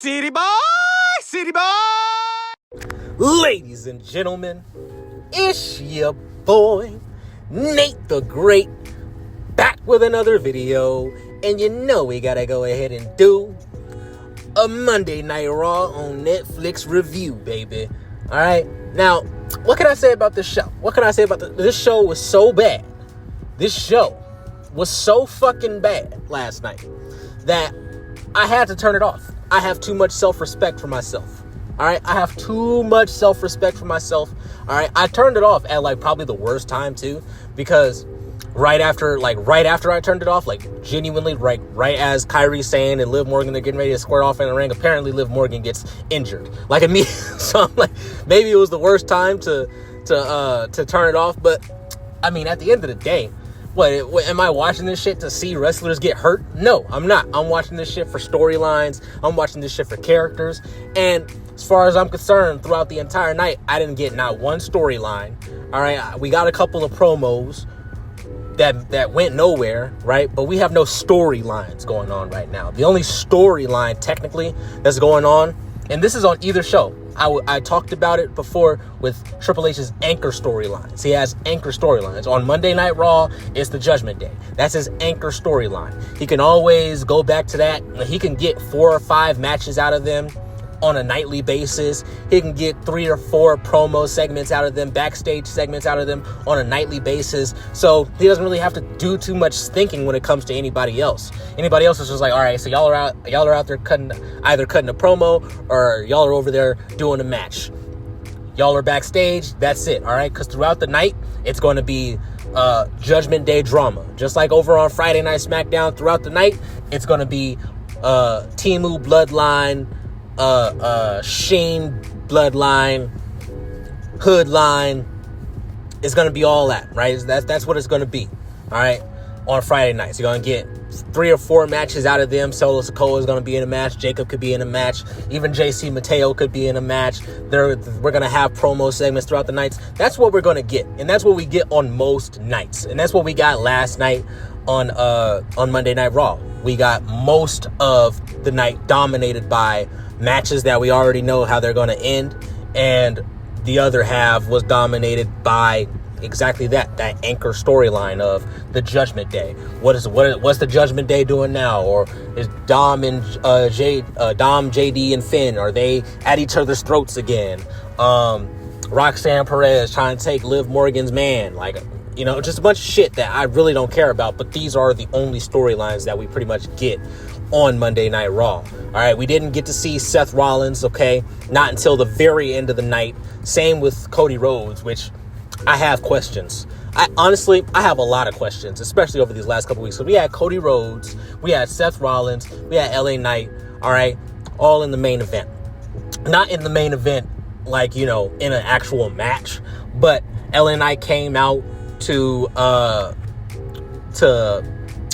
City boy, city boy. Ladies and gentlemen, it's your boy, Nate the Great, back with another video. And you know we gotta go ahead and do a Monday Night Raw on Netflix review, baby. Alright, now, what can I say about this show? What can I say about this show was so bad. This show was so fucking bad last night that I had to turn it off. I have too much self-respect for myself. All right, I have too much self-respect for myself. All right, I turned it off at probably the worst time too, because right after I turned it off, genuinely right as Kyrie Sane and Liv Morgan are getting ready to square off in the ring, apparently Liv Morgan gets injured immediately. So I'm like, maybe it was the worst time to turn it off. But I mean, at the end of the day, what am I watching this shit to see wrestlers get hurt? No, I'm not. I'm watching this shit for storylines. I'm watching this shit for characters. And as far as I'm concerned, throughout the entire night, I didn't get not one storyline. All right, we got a couple of promos that went nowhere, right? But we have no storylines going on right now. The only storyline technically that's going on, and this is on either show. I talked about it before with Triple H's anchor storylines. He has anchor storylines. On Monday Night Raw, it's the Judgment Day. That's his anchor storyline. He can always go back to that. He can get 4 or 5 matches out of them on a nightly basis. He can get 3 or 4 promo segments out of them, backstage segments out of them on a nightly basis. So he doesn't really have to do too much thinking when it comes to anybody else. Anybody else is just like, all right, so y'all are out there cutting a promo, or y'all are over there doing a match. Y'all are backstage. That's it. All right. Because throughout the night, it's going to be Judgment Day drama. Just like over on Friday Night SmackDown, throughout the night, it's going to be Timu Bloodline, Shane Bloodline, Hood line. It's gonna be all that, right? That's what it's gonna be. All right, on Friday nights, you're gonna get 3 or 4 matches out of them. Solo Sikoa is gonna be in a match. Jacob could be in a match. Even JC Mateo could be in a match. We're gonna have promo segments throughout the nights. That's what we're gonna get, and that's what we get on most nights. And that's what we got last night on Monday Night Raw. We got most of the night dominated by matches that we already know how they're going to end, and the other half was dominated by exactly that anchor storyline of the Judgment Day. What's the Judgment Day doing now? Or is Dom, JD, and Finn, are they at each other's throats again? Roxanne Perez trying to take Liv Morgan's man, just a bunch of shit that I really don't care about. But these are the only storylines that we pretty much get on Monday Night Raw. All right, we didn't get to see Seth Rollins, okay, not until the very end of the night. Same with Cody Rhodes, which I have questions. I have a lot of questions, especially over these last couple weeks. So we had Cody Rhodes, we had Seth Rollins, we had LA Knight, all right, all in the main event. Not in the main event, in an actual match, but LA Knight came out to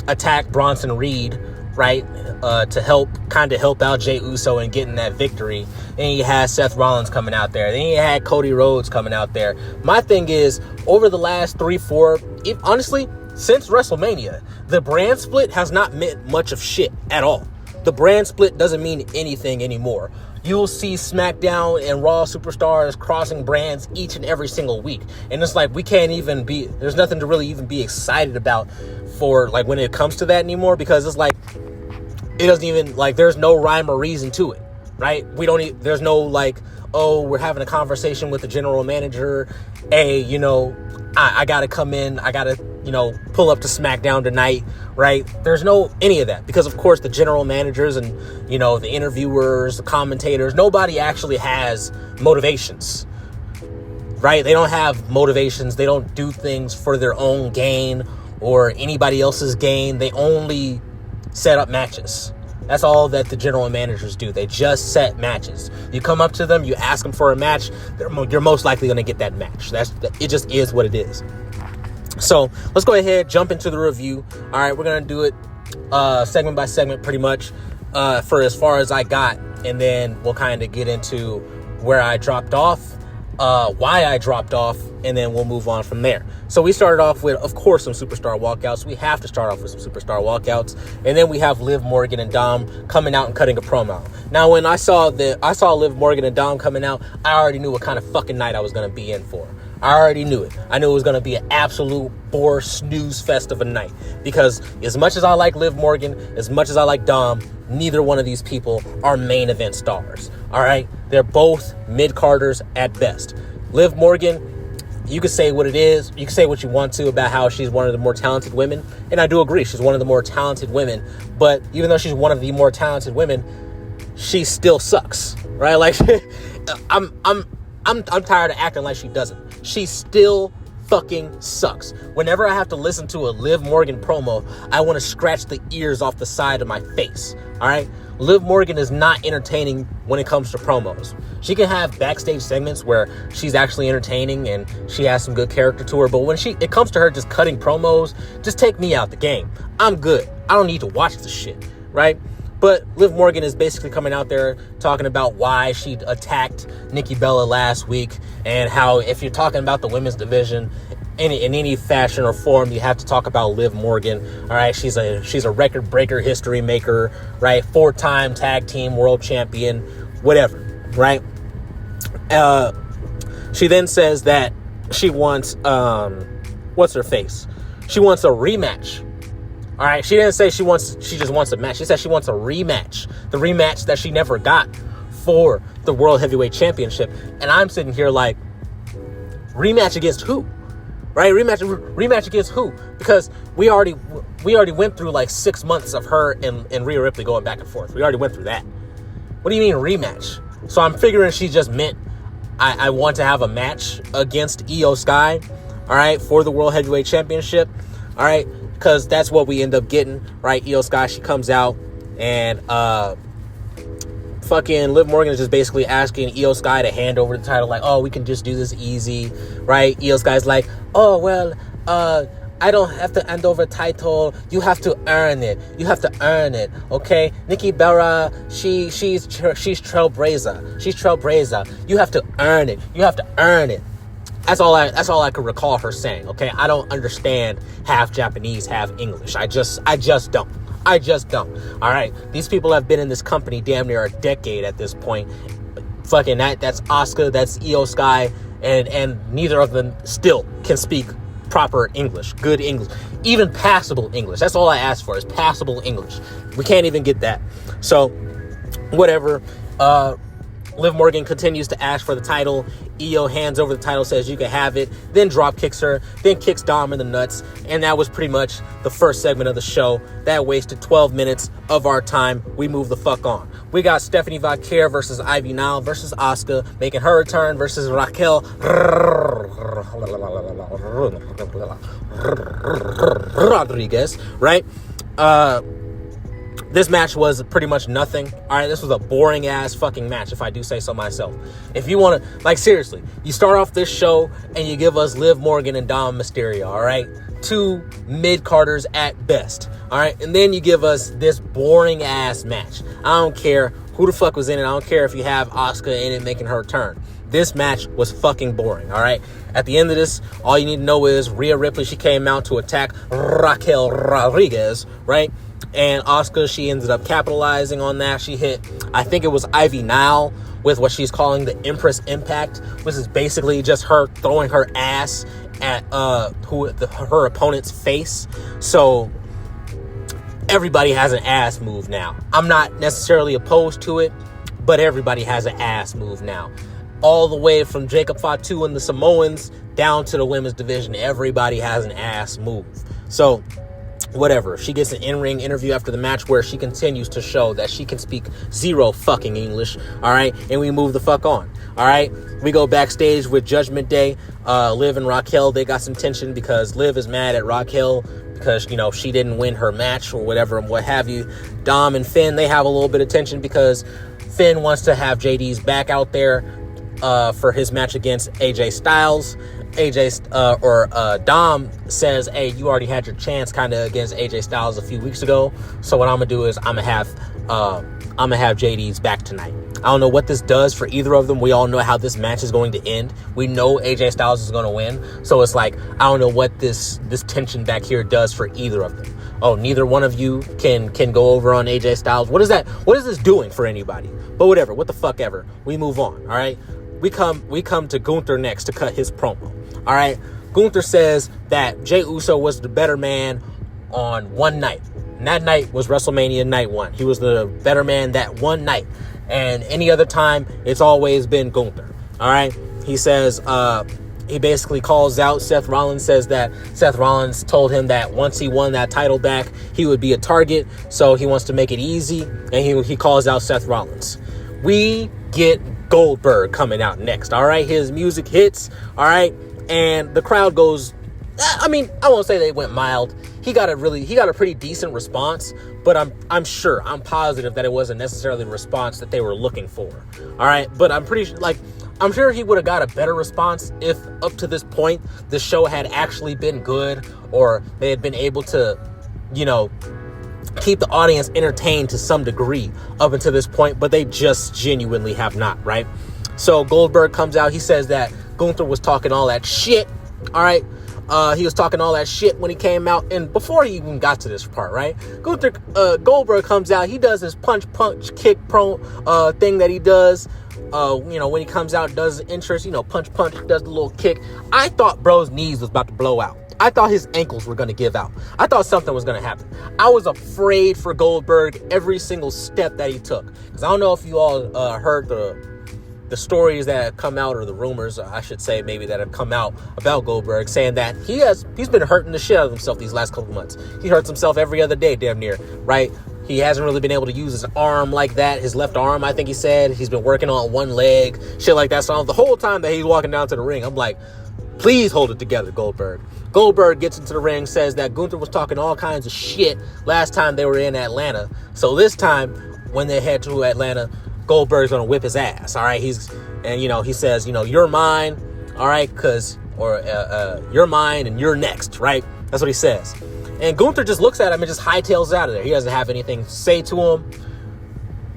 attack Bronson Reed, right? To help out Jay Uso in getting that victory. And he had Seth Rollins coming out there. Then he had Cody Rhodes coming out there. My thing is, over the last 3-4, honestly, since WrestleMania, the brand split has not meant much of shit at all. The brand split doesn't mean anything anymore. You'll see SmackDown and Raw superstars crossing brands each and every single week. And it's like, there's nothing to really even be excited about for when it comes to that anymore, because it's it doesn't even, there's no rhyme or reason to it, right? There's no we're having a conversation with the general manager. Hey, I gotta come in, I gotta, pull up to SmackDown tonight, right? There's no any of that, because of course the general managers and, the interviewers, the commentators, nobody actually has motivations, right? They don't have motivations. They don't do things for their own gain or anybody else's gain. They only set up matches. That's all that the general managers do. They just set matches. You come up to them, you ask them for a match, you're most likely going to get that match. It just is what it is. So let's go ahead, jump into the review. All right, we're going to do it segment by segment pretty much for as far as I got, and then we'll kind of get into where I dropped off why I dropped off, and then we'll move on from there. So we started off with, of course, some superstar walkouts. We have to start off with some superstar walkouts. And then we have Liv Morgan and Dom coming out and cutting a promo. Now, when I saw Liv Morgan and Dom coming out, I already knew what kind of fucking night I was going to be in for. I already knew it. I knew it was going to be an absolute bore snooze fest of a night. Because as much as I like Liv Morgan, as much as I like Dom, neither one of these people are main event stars. All right? They're both mid-carders at best. Liv Morgan, you can say what it is. You can say what you want to about how she's one of the more talented women. And I do agree. She's one of the more talented women. But even though she's one of the more talented women, she still sucks. Right? Like, I'm tired of acting like she doesn't. She still fucking sucks. Whenever I have to listen to a Liv Morgan promo, I want to scratch the ears off the side of my face. All right? Liv Morgan is not entertaining when it comes to promos. She can have backstage segments where she's actually entertaining and she has some good character to her, but when it comes to her just cutting promos, just take me out the game. I'm good. I don't need to watch this shit, right? But Liv Morgan is basically coming out there talking about why she attacked Nikki Bella last week, and how if you're talking about the women's division in any fashion or form, you have to talk about Liv Morgan. All right, she's a record breaker, history maker, right? 4-time tag team world champion, whatever, right? She then says that she wants what's her face? She wants a rematch. All right, she didn't say she just wants a match. She said she wants a rematch. The rematch that she never got for the World Heavyweight Championship. And I'm sitting here like, rematch against who? Right? Rematch against who? Because we already went through like 6 months of her and Rhea Ripley going back and forth. We already went through that. What do you mean rematch? So I'm figuring she just meant I want to have a match against Io Sky, all right, for the World Heavyweight Championship, all right, because that's what we end up getting, right? Io Sky, she comes out and fucking Liv Morgan is just basically asking Io Sky to hand over the title, like, oh, we can just do this easy, right? Io Sky's like, oh, well, I don't have to hand over a title. You have to earn it. You have to earn it, okay? Nikki Bella, she's trailblazer. She's trailblazer. You have to earn it. You have to earn it. That's all I could recall her saying, okay? I don't understand half Japanese, half English. I just don't. All right? These people have been in this company damn near a decade at this point. Fucking that's Asuka, that's Io Sky, and neither of them still can speak proper English, good English, even passable English. That's all I ask for is passable English. We can't even get that. So, whatever. Liv Morgan continues to ask for the title. Io hands over the title, says you can have it, then drop kicks her, then kicks Dom in the nuts, and that was pretty much the first segment of the show. That wasted 12 minutes of our time. We move the fuck on. We got Stephanie Vaquer versus Ivy Nile versus Asuka, making her return versus Raquel Rodriguez, right? This match was pretty much nothing. All right, this was a boring ass fucking match, if I do say so myself. If you want to, like, seriously, you start off this show and you give us Liv Morgan and Dom Mysterio, all right? 2 mid-carders at best, all right? And then you give us this boring ass match. I don't care who the fuck was in it. I don't care if you have Asuka in it making her turn. This match was fucking boring, all right? At the end of this, all you need to know is Rhea Ripley, she came out to attack Raquel Rodriguez, right? And Asuka, she ended up capitalizing on that. She hit, I think it was Ivy Nile with what she's calling the Empress Impact, which is basically just her throwing her ass at her opponent's face. So everybody has an ass move now. I'm not necessarily opposed to it, but everybody has an ass move now. All the way from Jacob Fatu and the Samoans down to the women's division, everybody has an ass move. So whatever. She gets an in-ring interview after the match where she continues to show that she can speak zero fucking English, all right? And we move the fuck on, all right? We go backstage with Judgment Day. Liv and Raquel, they got some tension because Liv is mad at Raquel because, you know, she didn't win her match or whatever and what have you. Dom and Finn, they have a little bit of tension because Finn wants to have JD's back out there for his match against AJ Styles. Dom says, hey, you already had your chance kind of against AJ Styles a few weeks ago. So what I'm going to do is I'm going to have I'm going to have JD's back tonight. I don't know what this does for either of them. We all know how this match is going to end. We know AJ Styles is going to win. So it's like, I don't know what this tension back here does for either of them. Oh, neither one of you can go over on AJ Styles. What is that? What is this doing for anybody? But whatever. What the fuck ever. We move on. All right. We come to Gunther next to cut his promo. All right. Gunther says that Jay Uso was the better man on one night. And that night was WrestleMania night 1. He was the better man that one night. And any other time, it's always been Gunther. All right. He says, he basically calls out Seth Rollins, says that Seth Rollins told him that once he won that title back, he would be a target. So he wants to make it easy. And he calls out Seth Rollins. We get Goldberg coming out next. All right. His music hits. All right. And the crowd goes, I mean, I won't say they went mild. He got a pretty decent response, but I'm positive that it wasn't necessarily the response that they were looking for. All right. But I'm sure he would have got a better response if up to this point, the show had actually been good, or they had been able to, keep the audience entertained to some degree up until this point, but they just genuinely have not. Right. So Goldberg comes out. He says that Gunther was talking all that shit. All right. He was talking all that shit when he came out, and before he even got to this part, right? Goldberg comes out. He does his punch, kick, thing that he does. When he comes out, does the entrance, punch, does the little kick. I thought bro's knees was about to blow out. I thought his ankles were going to give out. I thought something was going to happen. I was afraid for Goldberg every single step that he took, because I don't know if you all heard the stories that have come out, or the rumors, I should say, maybe, that have come out about Goldberg, saying that he's been hurting the shit out of himself these last couple months. He hurts himself every other day, damn near, right? He hasn't really been able to use his arm like that. His left arm, I think he said. He's been working on one leg, shit like that. So the whole time that he's walking down to the ring, I'm like, please hold it together, Goldberg. Goldberg gets into the ring, says that Gunther was talking all kinds of shit last time they were in Atlanta. So this time, when they head to Atlanta, Goldberg's gonna whip his ass. All right. He says, you're mine. All right. You're mine and you're next. Right. That's what he says. And Gunther just looks at him and just hightails out of there. He doesn't have anything to say to him.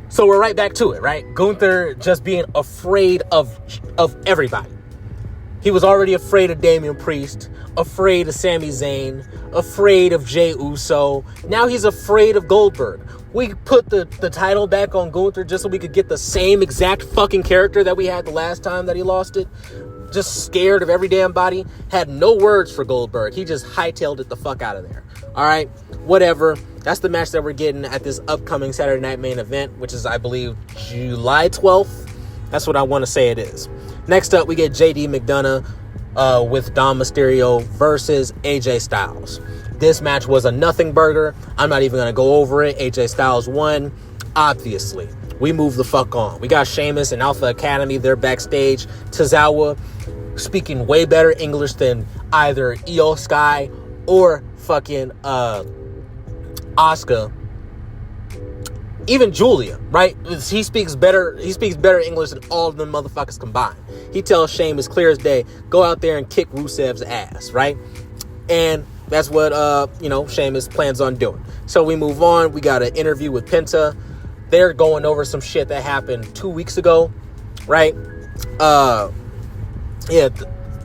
So we're right back to it. Right. Gunther just being afraid of everybody. He was already afraid of Damian Priest, afraid of Sami Zayn, afraid of Jay Uso. Now he's afraid of Goldberg. We put the title back on Gunther just so we could get the same exact fucking character that we had the last time that he lost it. Just scared of every damn body. Had no words for Goldberg. He just hightailed it the fuck out of there. All right, whatever. That's the match that we're getting at this upcoming Saturday Night Main Event, which is, I believe, July 12th. That's what I want to say it is. Next up, we get JD McDonough with Dom Mysterio versus AJ Styles. This match was a nothing burger. I'm not even going to go over it. AJ Styles won, obviously. We move the fuck on. We got Sheamus and Alpha Academy. They're backstage. Tozawa speaking way better English than either Io Sky or fucking Asuka. Even Julia, right? He speaks better English than all of them motherfuckers combined. He tells Sheamus clear as day, go out there and kick Rusev's ass, right? And that's what, Sheamus plans on doing. So we move on. We got an interview with Penta. They're going over some shit that happened 2 weeks ago, right?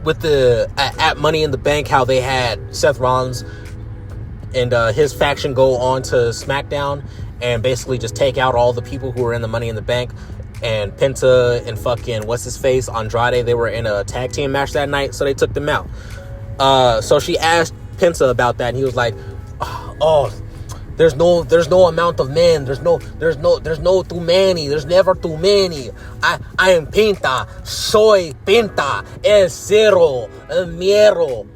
With at Money in the Bank, how they had Seth Rollins and his faction go on to SmackDown and basically just take out all the people who were in the Money in the Bank. And Penta and fucking what's-his-face, Andrade, they were in a tag team match that night, so they took them out. So she asked Penta about that, and he was like, there's no amount of men, there's no too many, there's never too many. I am Penta, soy Penta, el cero, el miero.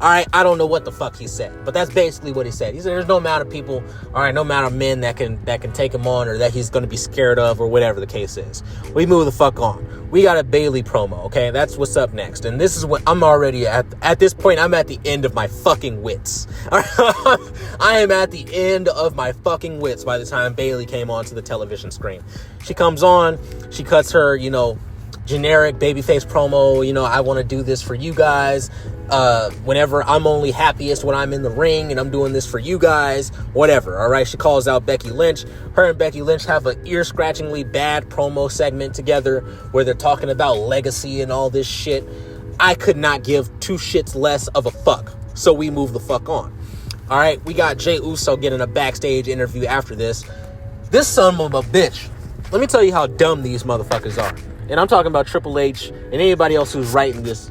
All right, I don't know what the fuck he said, but that's basically what he said. He said there's no amount of people, all right, no amount of men that can take him on, or that he's going to be scared of, or whatever the case is. We move the fuck on. We got a Bayley promo, okay? That's what's up next. And this is what I'm already at this point, I'm at the end of my fucking wits. I am at the end of my fucking wits by the time Bayley came onto the television screen. She comes on, she cuts her, generic babyface promo. You know, I want to do this for you guys. Whenever I'm only happiest when I'm in the ring and I'm doing this for you guys, whatever. All right. She calls out Becky Lynch. Her and Becky Lynch have an ear-scratchingly bad promo segment together where they're talking about legacy and all this shit. I could not give two shits less of a fuck. So we move the fuck on. All right. We got Jay Uso getting a backstage interview after this. This son of a bitch. Let me tell you how dumb these motherfuckers are. And I'm talking about Triple H and anybody else who's writing this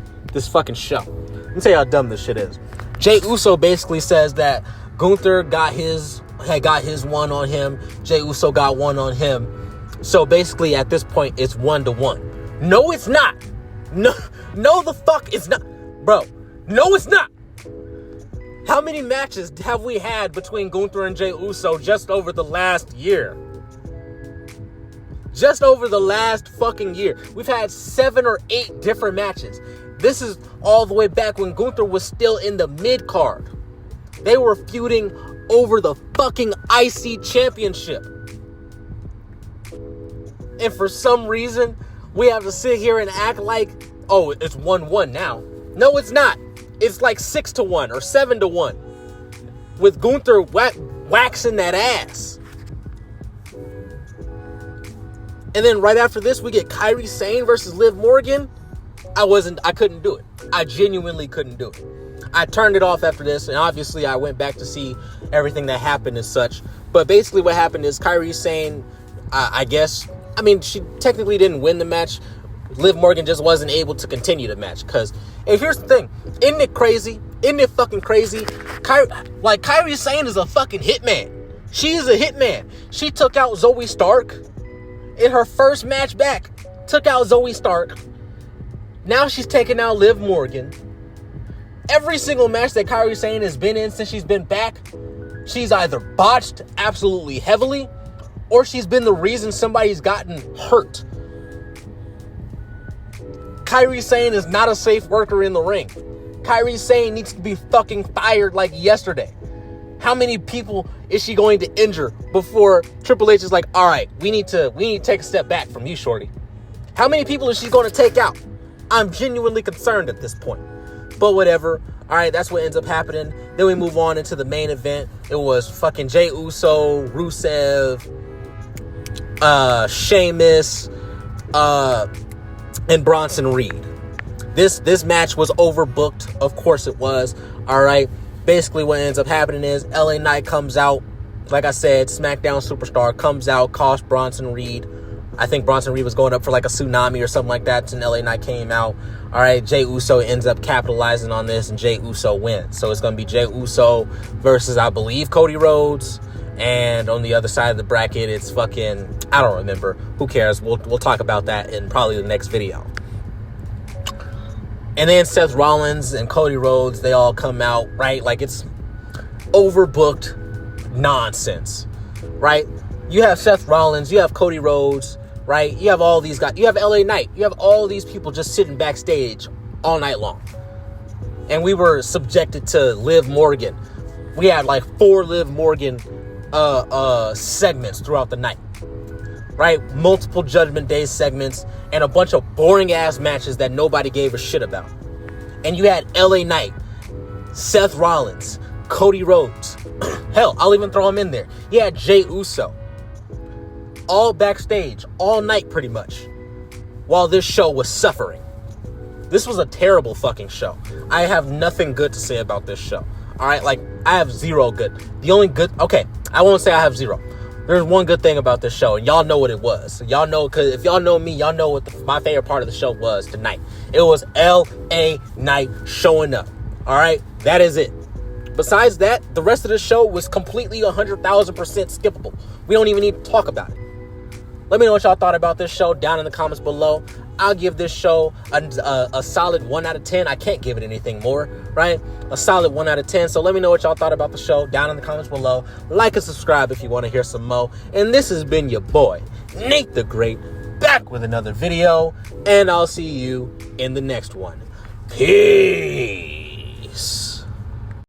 fucking show. Let me tell you how dumb this shit is. Jay Uso basically says that Gunther got his one on him. Jay Uso got one on him. So basically at this point it's 1-1. No, it's not. No, the fuck it's not. Bro, no, it's not. How many matches have we had between Gunther and Jay Uso just over the last year? Just over the last fucking year. We've had 7 or 8 different matches. This is all the way back when Gunther was still in the mid-card. They were feuding over the fucking IC championship. And for some reason, we have to sit here and act like, oh, it's 1-1 now. No, it's not. It's like 6-1 or 7-1. With Gunther waxing that ass. And then right after this, we get Kyrie Sane versus Liv Morgan. I couldn't do it. I genuinely couldn't do it. I turned it off after this, and obviously I went back to see everything that happened and such. But basically what happened is Kyrie Sane, she technically didn't win the match. Liv Morgan just wasn't able to continue the match. Because, and here's the thing. Isn't it crazy? Isn't it fucking crazy? Kyrie Sane is a fucking hitman. She's a hitman. She took out Zoe Stark in her first match back. Took out Zoe Stark. Now she's taking out Liv Morgan. Every single match that Kyrie Sane has been in since she's been back, she's either botched absolutely heavily or she's been the reason somebody's gotten hurt. Kyrie Sane is not a safe worker in the ring. Kyrie Sane needs to be fucking fired like yesterday. How many people is she going to injure before Triple H is like, all right, we need to take a step back from you, shorty? How many people is she going to take out? I'm genuinely concerned at this point. But whatever. All right, that's what ends up happening. Then we move on into the main event. It was fucking Jay Uso, Rusev, Sheamus, and Bronson Reed. This match was overbooked. Of course it was. All right. Basically what ends up happening is LA Knight comes out. Like I said, SmackDown Superstar comes out, cost Bronson Reed. I think Bronson Reed was going up for like a tsunami or something like that, and LA Knight came out. All right, Jay Uso ends up capitalizing on this, and Jay Uso wins. So it's going to be Jay Uso versus, I believe, Cody Rhodes. And on the other side of the bracket, it's fucking, I don't remember. Who cares? We'll talk about that in probably the next video. And then Seth Rollins and Cody Rhodes, they all come out, right? Like, it's overbooked nonsense, right? You have Seth Rollins, you have Cody Rhodes, right? You have all these guys. You have LA Knight. You have all these people just sitting backstage all night long. And we were subjected to Liv Morgan. We had like 4 Liv Morgan segments throughout the night, right? Multiple Judgment Day segments and a bunch of boring ass matches that nobody gave a shit about. And you had LA Knight, Seth Rollins, Cody Rhodes. Hell, I'll even throw him in there. You had Jay Uso. All backstage, all night pretty much, while this show was suffering. This was a terrible fucking show. I have nothing good to say about this show. All right, like, I have zero good. The only good, okay, I won't say I have zero. There's one good thing about this show, and y'all know what it was. Y'all know, because if y'all know me, y'all know what my favorite part of the show was tonight. It was LA Knight showing up. All right, that is it. Besides that, the rest of the show was completely 100,000% skippable. We don't even need to talk about it. Let me know what y'all thought about this show down in the comments below. I'll give this show a solid 1 out of 10. I can't give it anything more, right? A solid 1 out of 10. So let me know what y'all thought about the show down in the comments below. Like and subscribe if you want to hear some more. And this has been your boy, Nate the Great, back with another video. And I'll see you in the next one. Peace.